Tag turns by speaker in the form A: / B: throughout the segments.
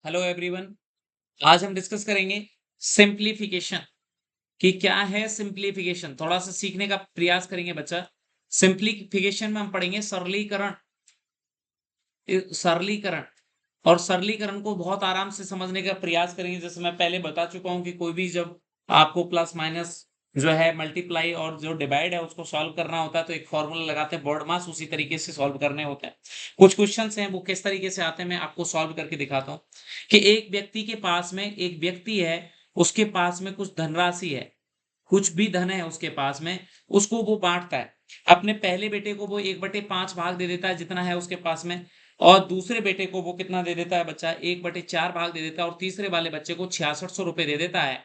A: Hello everyone. आज हम discuss करेंगे सिंप्लीफिकेशन कि क्या है सिंप्लीफिकेशन। थोड़ा सा सीखने का प्रयास करेंगे बच्चा। सिंप्लीफिकेशन में हम पढ़ेंगे सरलीकरण। सरलीकरण और सरलीकरण को बहुत आराम से समझने का प्रयास करेंगे। जैसे मैं पहले बता चुका हूं कि कोई भी जब आपको प्लस माइनस जो है मल्टीप्लाई और जो डिवाइड है उसको सॉल्व करना होता है तो एक फॉर्मूला लगाते हैं बॉड मास, उसी तरीके से सॉल्व करने होते हैं। कुछ क्वेश्चंस हैं वो किस तरीके से आते हैं मैं आपको सॉल्व करके दिखाता हूँ। कि एक व्यक्ति के पास में एक व्यक्ति है, उसके पास में कुछ धनराशि है, कुछ भी धन है उसके पास में, उसको वो बांटता है। अपने पहले बेटे को वो 1/5 भाग दे देता है जितना है उसके पास में, और दूसरे बेटे को वो कितना दे देता है बच्चा, 1/4 भाग दे देता है, और तीसरे वाले बच्चे को 6600 रुपए दे देता है।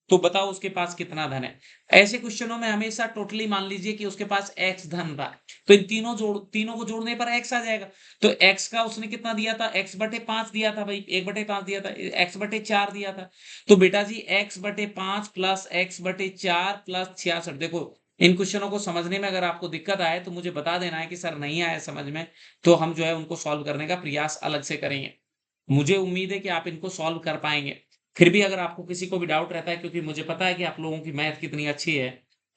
A: तो बताओ उसके पास कितना धन है। ऐसे क्वेश्चनों में हमेशा टोटली मान लीजिए कि उसके पास एक्स धन रहा, तो इन तीनों को जोड़ने पर एक्स आ जाएगा। तो एक्स का उसने कितना दिया था, x/5 दिया था भाई, 1/5 दिया था, x/4 दिया था। तो बेटा जी x/5 प्लस x/4 प्लस 66। देखो इन क्वेश्चनों को समझने में अगर आपको दिक्कत आए तो मुझे बता देना है कि सर नहीं आया समझ में, तो हम जो है उनको सॉल्व करने का प्रयास अलग से करेंगे। मुझे उम्मीद है कि आप इनको सॉल्व कर पाएंगे। फिर भी अगर आपको किसी को भी डाउट रहता है, क्योंकि मुझे पता है कि आप लोगों की मैथ कितनी अच्छी है,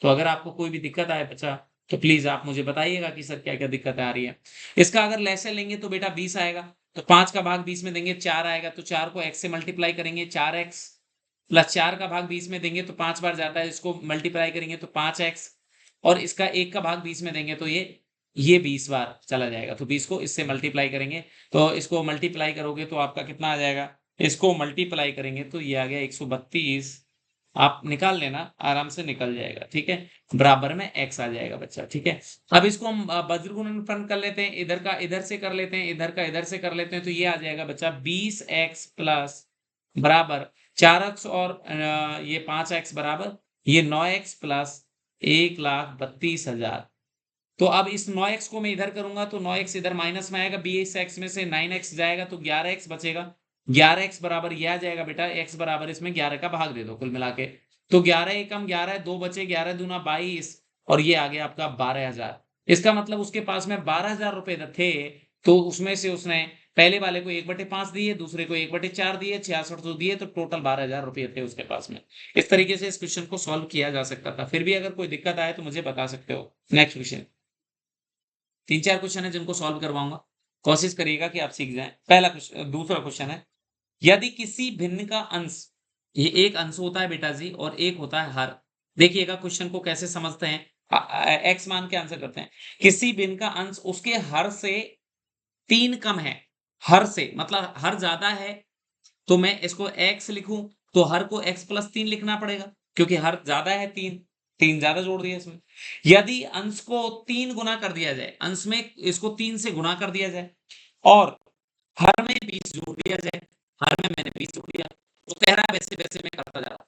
A: तो अगर आपको कोई भी दिक्कत आए बच्चा तो प्लीज आप मुझे बताइएगा कि सर क्या क्या दिक्कत आ रही है। इसका अगर लैसे लेंगे तो बेटा 20 आएगा। तो 5 का भाग 20 में देंगे 4 आएगा, तो 4 को x से मल्टीप्लाई करेंगे 4x, प्लस 4 का भाग 20 में देंगे तो 5 बार जाता है, इसको मल्टीप्लाई करेंगे तो 5x, और इसका 1 का भाग 20 में देंगे तो ये 20 बार चला जाएगा। तो 20 को इससे मल्टीप्लाई करेंगे, तो इसको मल्टीप्लाई करोगे तो आपका कितना आ जाएगा, इसको मल्टीप्लाई करेंगे तो ये आ गया 132। आप निकाल लेना, आराम से निकल जाएगा, ठीक है। बराबर में x आ जाएगा बच्चा, ठीक है। अब इसको हम वज्र गुणनफल कर लेते हैं, इधर का इधर से कर लेते हैं, इधर का इधर से कर लेते हैं, तो ये आ जाएगा बच्चा 20x प्लस बराबर 4x और ये 5x बराबर ये 9x प्लस 1,32,000। तो अब इस 9x को मैं इधर करूंगा तो 9x इधर माइनस में आएगा, 20x में से 9x जाएगा तो 11x बचेगा। 11x बराबर यह आ जाएगा बेटा, x बराबर इसमें 11 का भाग दे दो कुल मिला के। तो 11 एकम 11, 2 बचे, 11 दूना 22, और ये आ गया आपका 12,000। इसका मतलब उसके पास में 12,000 रुपए थे, तो उसमें से उसने पहले वाले को 1/5 दिए, दूसरे को 1/4 दिए, 6600 दिए, तो टोटल 12,000 रुपए थे उसके पास में। इस तरीके से इस क्वेश्चन को सॉल्व किया जा सकता था। फिर भी अगर कोई दिक्कत आए तो मुझे बता सकते हो। Next question. 3-4 क्वेश्चन है जिनको सॉल्व करवाऊंगा, कोशिश करिएगा कि आप सीख जाएं। पहला क्वेश्चन, दूसरा क्वेश्चन है, यदि किसी भिन्न का अंश, ये एक अंश होता है बेटा जी और एक होता है हर। देखिएगा क्वेश्चन को कैसे समझते हैं। एक्स मान के आंसर करते हैं। किसी भिन्न का अंश उसके हर से 3 कम है। हर से मतलब हर ज्यादा है, तो मैं इसको x लिखूं तो हर को x+3 लिखना पड़ेगा, क्योंकि हर ज्यादा है 3, 3 ज्यादा जोड़ दिया इसमें। यदि अंश को 3 गुना कर दिया जाए, अंश में इसको 3 से गुना कर दिया जाए और हर में 20 जोड़ दिया जाए, हर में मैंने 20 जोड़ दिया, तो कह रहा है वैसे वैसे मैं करता जा रहा हूं।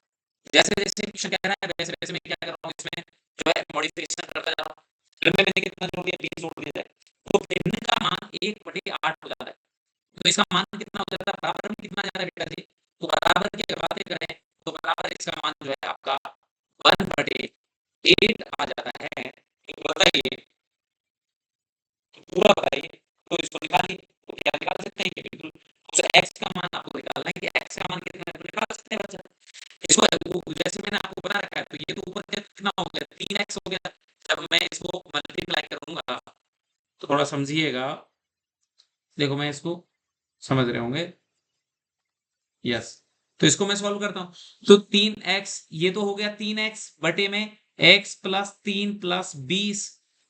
A: जैसे जैसे क्वेश्चन कह रहा है वैसे वैसे मैं क्या कर रहा हूँ, इसमें जो है मॉडिफिकेशन करता जा रहा हूँ। हर में मैंने कितना जोड़ दिया, 20 जोड़ दिया जाए, तो भिन्न का मान 1/8 हो जाता है। तो इसका मान कितना हो जाता है, बराबर में कितना जाता है बेटा जी, तो बराबर की अगर बातें करें तो बराबर इसका मान जो है आपका 1/8 आ जाता है। तो बताइए, तो पूरा बताइए, तो इसको निकालिए। तो क्या निकाल सकते हैं, ये बिल्कुल उस एक्स का मान आपको निकालना है कि एक्स का मान कितना है, तो निकाल सकते हैं बच्चा। इसको जैसे मैंने आपको बता रखा है, तो ये तो ऊपर कितना हो गया, 3x हो गया। जब मैं इसको मल्टीप्लाई करूंगा तो थोड़ा समझिएगा। देखो मैं इसको समझ रहे होंगे, यस। तो इसको मैं सॉल्व करता हूं, तो 3x, ये तो हो गया 3x बटे में x प्लस 3 प्लस 20,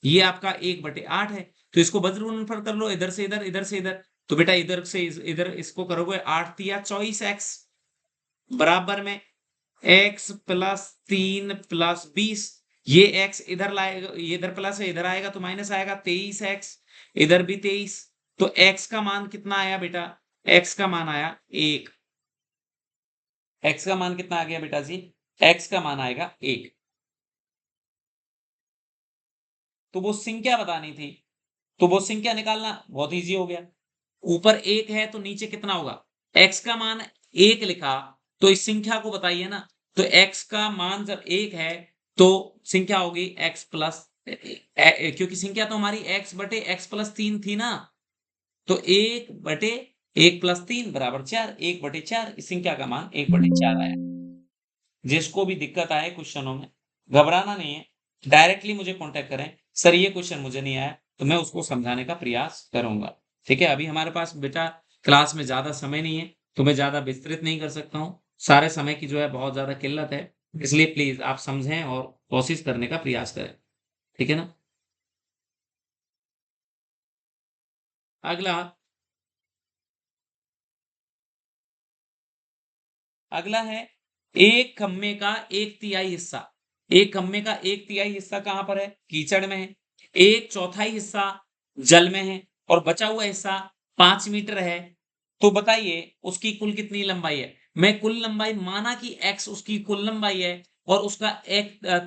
A: ये आपका 1/8 है। तो इसको वज्र गुणनफल कर लो, इधर से इधर, इधर से इधर। तो बेटा इधर से इधर इसको करोगे 8 तिया 24x बराबर में x प्लस 3 प्लस 20, ये x इधर लाएगा, ये इधर प्लस है, इधर आएगा तो माइनस आएगा, 23x, इधर भी 23। तो x का मान कितना आया बेटा, x का मान आया 1। x का मान कितना आ गया बेटा जी, x का मान आएगा 1। तो वो संख्या बतानी थी, तो वो संख्या निकालना बहुत इजी हो गया। ऊपर 1 है तो नीचे कितना होगा, x का मान 1 लिखा, तो इस संख्या को बताइए ना। तो x का मान जब 1 है तो संख्या होगी x प्लस, क्योंकि संख्या तो हमारी x बटे x प्लस 3 थी ना, तो 1/3 1 प्लस 3 बराबर 4, 1/4 इस संख्या का मान 1/4 आया। जिसको भी दिक्कत आए क्वेश्चनों में, घबराना नहीं है, डायरेक्टली मुझे कॉन्टैक्ट करें, सर ये क्वेश्चन मुझे नहीं आया, तो मैं उसको समझाने का प्रयास करूँगा। ठीक है? अभी हमारे पास बेटा क्लास में ज़्यादा समय नहीं है, तो मैं ज़्यादा विस्तृत नहीं कर सकता हूँ। सारे समय की जो है बहुत ज़्यादा किल्लत है, इसलिए प्लीज़ आप समझें और कोशिश करने का प्रयास करें। ठीक है ना? अगला अगला है एक खम्मे का 1/3 हिस्सा। एक खम्मे का 1/3 हिस्सा कहाँ पर है? कीचड़ में है। 1/4 हिस्सा जल में है और बचा हुआ हिस्सा 5 मीटर है। तो बताइए उसकी कुल कितनी लंबाई है? मैं कुल लंबाई माना कि x उसकी कुल लंबाई है और उसका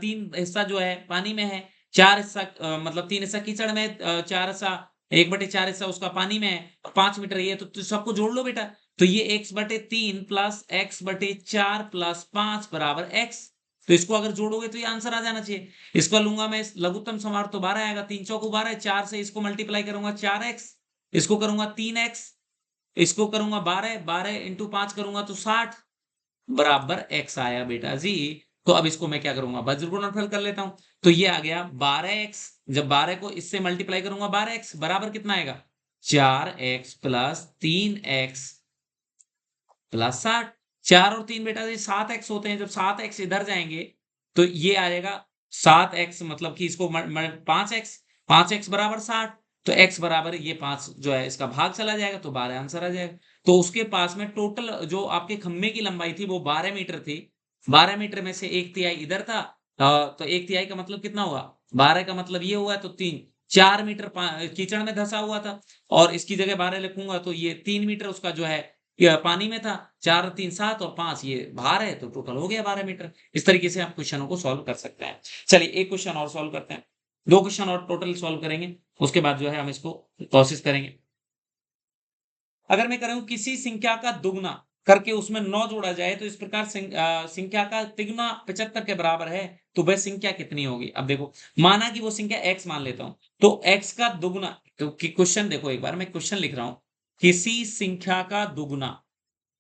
A: 3 हिस्सा जो है पानी में है, 4 हिस्सा मतलब 3 हिस्सा कीचड़ में है, 4 हिस्सा 1/4 हिस्सा उसका पानी में है और 5 मीटर ये तो सबको जोड़ लो बेटा। तो ये x/3 प्लस x/4 प्लस 5 बराबर x। तो इसको अगर जोड़ोगे तो ये आंसर आ जाना चाहिए। इसको लूंगा मैं लघुत्तम समार तो 12 आएगा, 3 चौको 12 है, 4 से इसको मल्टीप्लाई करूंगा 4x, इसको करूंगा 3x, इसको करूंगा 12, 12 इंटू 5 करूंगा तो 60 बराबर x आया बेटा जी। तो अब इसको मैं क्या करूंगा? वज्र गुणनफल कर लेता हूं। तो ये आ गया 12x, जब 12 को इससे मल्टीप्लाई करूंगा 12x बराबर कितना आएगा? 4x plus 3x plus 60। 4 और 3 बेटा ये 7x होते हैं, जब 7x इधर जाएंगे तो ये आ जाएगा 7x, मतलब कि इसको 5x, 5x बराबर 60। तो x बराबर ये 5 जो है इसका भाग चला जाएगा तो 12 आंसर आ जाएगा। तो उसके पास में टोटल जो आपके खंभे की लंबाई थी वो 12 मीटर थी। 12 मीटर में से 1/3 इधर था, तो 1/3 का मतलब कितना हुआ? 12 का मतलब ये हुआ, तो 4 मीटर कीचड़ में धंसा हुआ था और इसकी जगह 12 लिखूंगा तो ये 3 मीटर उसका जो है पानी में था। 4 3 7 और 5 ये भार है, तो टोटल हो गया 12 मीटर। इस तरीके से आप क्वेश्चनों को सॉल्व कर सकते हैं। चलिए एक क्वेश्चन और सॉल्व करते हैं, 2 क्वेश्चन और टोटल सॉल्व करेंगे, उसके बाद जो है हम इसको कोशिश करेंगे। अगर मैं करूं किसी संख्या का दुगना करके उसमें 9 जोड़ा जाए तो इस प्रकार संख्या का तिगुना 75 के बराबर है, तो वह संख्या कितनी होगी? अब देखो, माना कि वो संख्या x मान लेता हूं, तो x का दुगना, तो क्वेश्चन देखो एक बार मैं क्वेश्चन लिख रहा हूं, किसी संख्या का दुगना,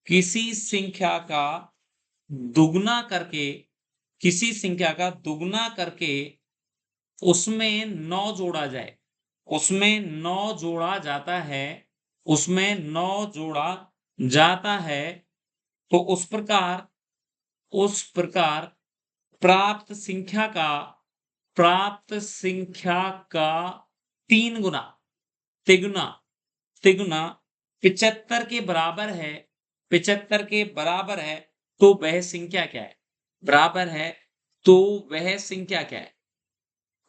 A: किसी संख्या का दुगना करके, किसी संख्या का दुगना करके उसमें 9 जोड़ा जाए, उसमें 9 जोड़ा जाता है, उसमें 9 जोड़ा जाता है, तो उस प्रकार प्राप्त संख्या का, प्राप्त संख्या का 3 गुना, तिगुना, तिगुना 75 के बराबर है, 75 के बराबर है, तो वह संख्या क्या है? बराबर है, तो वह संख्या क्या है?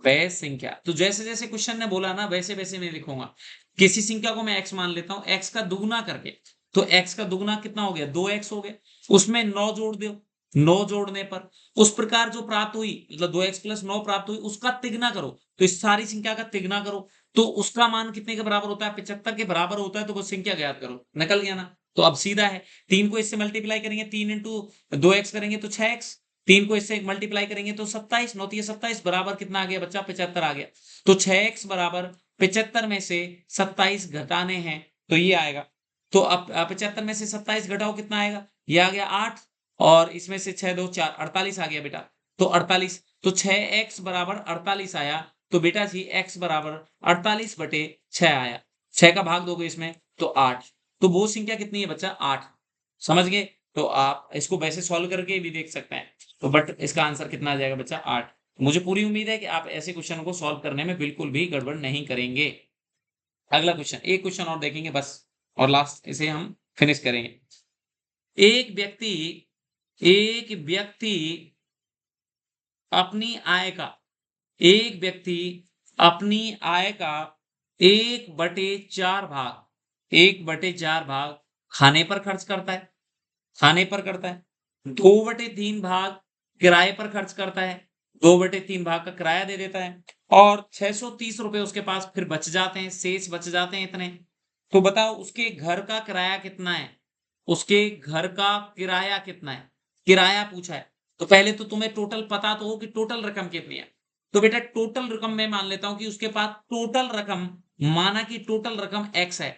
A: वह संख्या, तो जैसे जैसे क्वेश्चन ने बोला ना वैसे वैसे मैं लिखूंगा। किसी संख्या को मैं x मान लेता हूं, x का दुगना करके, तो x का दुगना कितना हो गया? 2x हो गया, उसमें 9 जोड़ दो, 9 जोड़ने पर उस प्रकार जो प्राप्त हुई, मतलब 2x प्लस 9 प्राप्त हुई, उसका तिगना करो, तो इस सारी संख्या का तिगना करो, तो उसका मान कितने के बराबर होता है? 75 के बराबर होता है, तो वो संख्या ज्ञात करो। निकल गया ना? तो अब सीधा है, 3 को इससे मल्टीप्लाई करेंगे, 3 इंटू 2x करेंगे तो 6x, 3 को इससे मल्टीप्लाई करेंगे तो 27, 9 3 27 बराबर कितना आ गया बच्चा? 75 आ गया। तो 6x बराबर 75 में से 27 घटाने हैं, तो ये आएगा। तो अब 75 में से 27 घटाओ, कितना आएगा? ये आ गया 8, और इसमें से 6 2 4 48 आ गया बेटा। तो 48, तो 6x बराबर 48 आया, तो बेटा जी x बराबर 48/6 आया। 6 का भाग दोगे इसमें तो 8, तो वो संख्या कितनी है बच्चा? 8। समझ गए? तो आप इसको वैसे सॉल्व करके भी देख सकते हैं, तो बट इसका आंसर कितना आ जाएगा बच्चा? 8। मुझे पूरी उम्मीद है कि आप ऐसे क्वेश्चन को सॉल्व करने में बिल्कुल भी गड़बड़ नहीं करेंगे। अगला क्वेश्चन, एक क्वेश्चन और देखेंगे बस, और लास्ट इसे हम फिनिश करेंगे। एक व्यक्ति एक व्यक्ति अपनी आय का, एक व्यक्ति अपनी आय का 1/4 भाग, 1/4 भाग खाने पर खर्च करता है, खाने पर करता है। 2/3 भाग किराए पर खर्च करता है, 2/3 भाग का किराया दे देता है, और 630 रुपए उसके पास फिर बच जाते हैं, शेष बच जाते हैं इतने। तो बताओ उसके घर का किराया कितना है? उसके घर का किराया कितना है? किराया पूछा है, तो पहले तो तुम्हें टोटल पता तो हो कि टोटल रकम कितनी है। तो बेटा टोटल रकम मैं मान लेता हूं कि उसके पास टोटल रकम, माना कि टोटल रकम x है,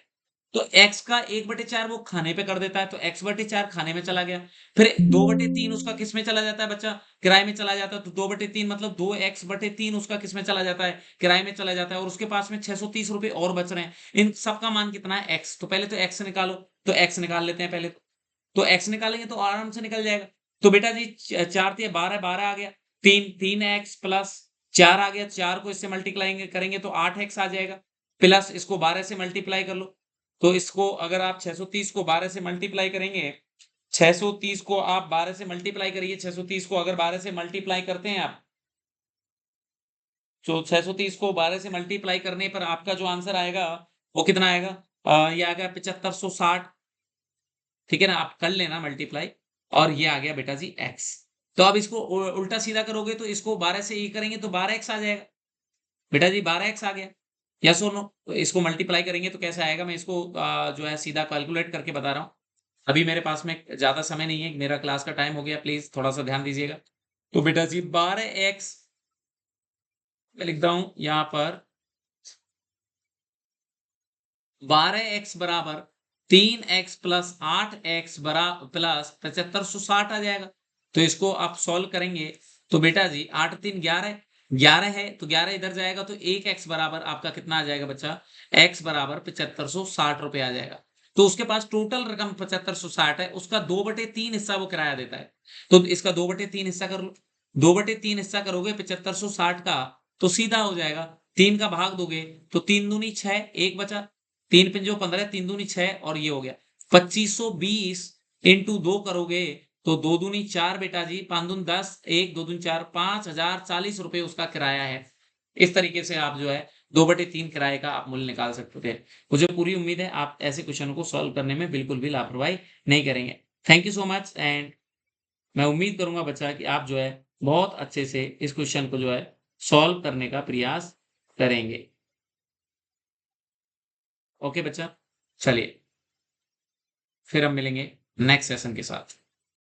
A: तो x का 1/4 वो खाने पे कर देता है, तो x/4 खाने में चला गया। फिर 2/3 उसका किस में चला जाता है बच्चा? किराए में चला जाता है। तो 2/3 मतलब 2x/3 उसका किस में चला जाता है? किराए में चला जाता है। और उसके पास में 630 रुपए और बच रहे हैं। इन सबका मान कितना है? x। तो पहले तो x निकालो। तो x निकाल लेते हैं पहले तो x निकालेंगे तो आराम से निकल जाएगा। तो बेटा जी 4 तिया 12, 12 आ गया। 3x प्लस 4 आ गया। 4 को इससे मल्टीप्लाई करेंगे तो 8x आ जाएगा। प्लस इसको 12 से मल्टीप्लाई कर लो। तो इसको अगर आप 630 को 12 से मल्टीप्लाई करेंगे, 630 को आप 12 से मल्टीप्लाई करिए। 630 को अगर 12 से मल्टीप्लाई करते हैं आप, तो 630 को 12 से मल्टीप्लाई करने पर आपका जो आंसर आएगा वो कितना आएगा? ये आ गया 7560। ठीक है ना? आप कर लेना मल्टीप्लाई। और ये आ गया बेटा जी x। तो अब इसको उल्टा सीधा करोगे तो इसको 12 से ये करेंगे तो 12x आ जाएगा। बेटा जी 12x आ गया। यस और नो? तो इसको मल्टीप्लाई करेंगे तो कैसे आएगा? मैं इसको जो है सीधा कैलकुलेट करके बता रहा हूँ। अभी मेरे पास में ज़्यादा समय नहीं है, मेरा क्लास का टाइम हो गया, प्लीज़ थोड़ा-सा ध्यान दीजिएगा। तो बेटा जी 12x मैं लिख रहा हूँ यहाँ पर 12x बराबर 3x प्लस 8x प्लस 7560 आ जाएगा। तो इसको आप सॉल्व करेंगे तो बेटा जी 8 3 11, 11 है तो 11 इधर जाएगा तो 1x बराबर आपका कितना आ जाएगा बच्चा? x बराबर 7560 रुपए आ जाएगा। तो उसके पास टोटल रकम 7560 है, उसका 2/3 हिस्सा वो किराया देता है। तो इसका 2/3 हिस्सा कर लो। 2/3 हिस्सा करोगे 7560 का तो सीधा हो जाएगा। 3 का भाग दोगे तो 3 दूनी 6, 1 बचा। 3 पंजो 15, 3 दूनी 6 और ये हो गया 2520 इंटू 2 करोगे तो 2 दूनी 4 बेटा जी, 5 दूनी 10, 1 2 दूनी 4, 5040 रुपए उसका किराया है। इस तरीके से आप जो है 2/3 किराए का आप मूल्य निकाल सकते थे। मुझे पूरी उम्मीद है आप ऐसे क्वेश्चन को सॉल्व करने में बिल्कुल भी लापरवाही नहीं करेंगे। Thank you so much and मैं उम्मीद करूंगा बच्चा कि आप जो है बहुत अच्छे से इस क्वेश्चन को जो है सॉल्व करने का प्रयास करेंगे। ओके बच्चा, चलिए फिर हम मिलेंगे नेक्स्ट सेशन के साथ।